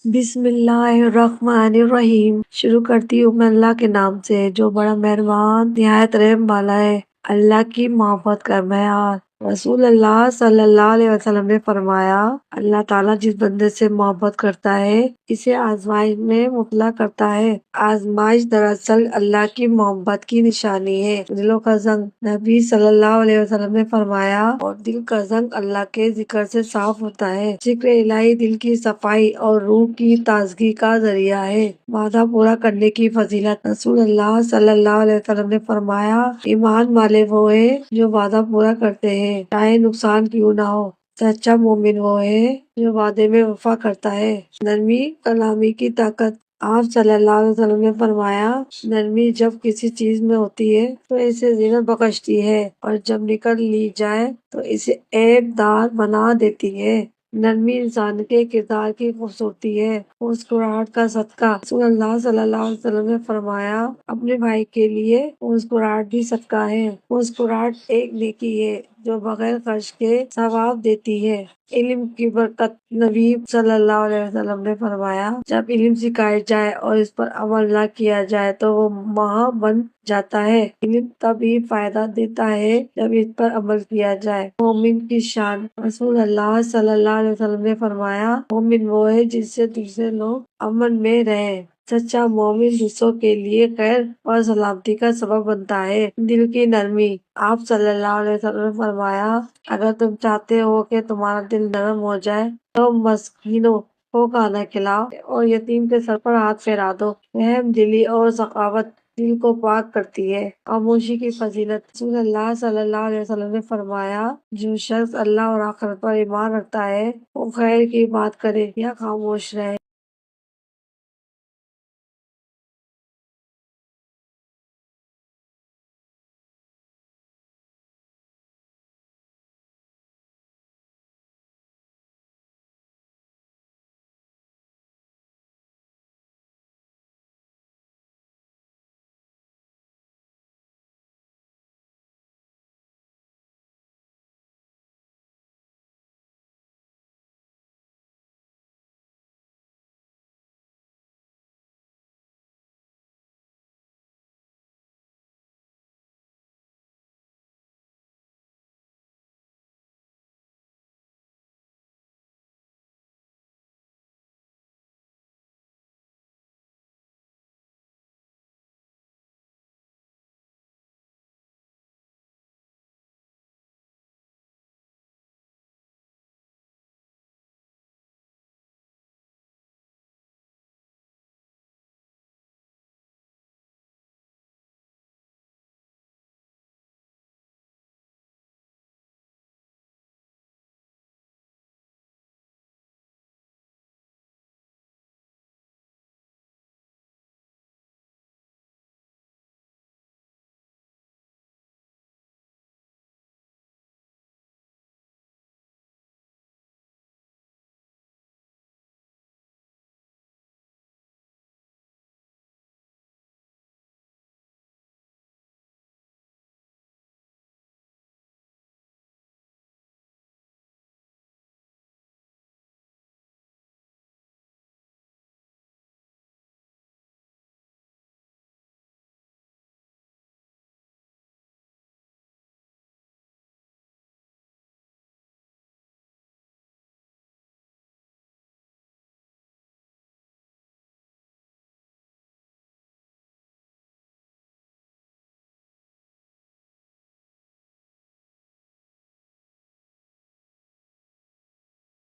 बिस्मिल्लाहिर्रहमानिर्रहीम। शुरू करती हूँ मैं अल्लाह के नाम से जो बड़ा मेहरबान निहायत रहम वाला है। अल्लाह की मोहब्बत का मैयार। रसूल अल्लाह सल्लल्लाहु अलैहि वसल्लम ने फरमाया, अल्लाह ताला जिस बंदे से मोहब्बत करता है इसे आजमाइश में मुब्तला करता है। आजमाइश दरअसल अल्लाह की मोहब्बत की निशानी है। दिलों का जंग, नबी सल्लल्लाहु अलैहि वसल्लम ने फरमाया, और दिल का जंग अल्लाह के जिक्र से साफ होता है। जिक्र इलाही दिल की सफाई और रूह की ताजगी का जरिया है। वादा पूरा करने की फजीलत, रसूल अल्लाह सल्लल्लाहु अलैहि वसल्लम ने फरमाया, ईमान वाले वो है जो वादा पूरा करते हैं चाहे नुकसान क्यों ना हो। सच्चा मोमिन वो है जो वादे में वफा करता है। नरमी कलामी की ताकत, आप सल्लल्लाहु अलैहि वसल्लम ने फरमाया, नरमी जब किसी चीज में होती है तो इसे जीनत बख्शती है, और जब निकल ली जाए तो इसे ऐबदार बना देती है। नरमी इंसान के किरदार की खूबसूरती है। मुस्कुराहट का सदका, रसूल अल्लाह सल्लल्लाहु अलैहि वसल्लम ने फरमाया, अपने भाई के लिए मुस्कुराहट भी सदका है। मुस्कुराहट एक नेकी है जो बगैर खर्च के सवाब देती है। इल्म की बरकत, नबी सल्लल्लाहु अलैहि वसल्लम ने फरमाया, जब इल्म सिखाया जाए और इस पर अमल न किया जाए तो वो महा बन जाता है। इल्म तभी फायदा देता है जब इस पर अमल किया जाए। मोमिन की शान, रसूल अल्लाह सल्लल्लाहु अलैहि वसल्लम ने फरमाया, मोमिन वो है जिससे दूसरे लोग अमन में रहे। सच्चा मोमिन दूसरों के लिए खैर और सलामती का सबब बनता है। दिल की नरमी, आप सल्लल्लाहु अलैहि वसल्लम ने फरमाया, अगर तुम चाहते हो कि तुम्हारा दिल नरम हो जाए तो मस्कीनों को खाना खिलाओ और यतीम के सर पर हाथ फेरा दो। रहम दिली और सखावत दिल को पाक करती है। खामोशी की फजीलत, रसूल अल्लाह सल्लल्लाहु अलैहि वसल्लम ने फरमाया, जो शख्स अल्लाह और आखिरत पर ईमान रखता है वो खैर की बात करे या खामोश रहे।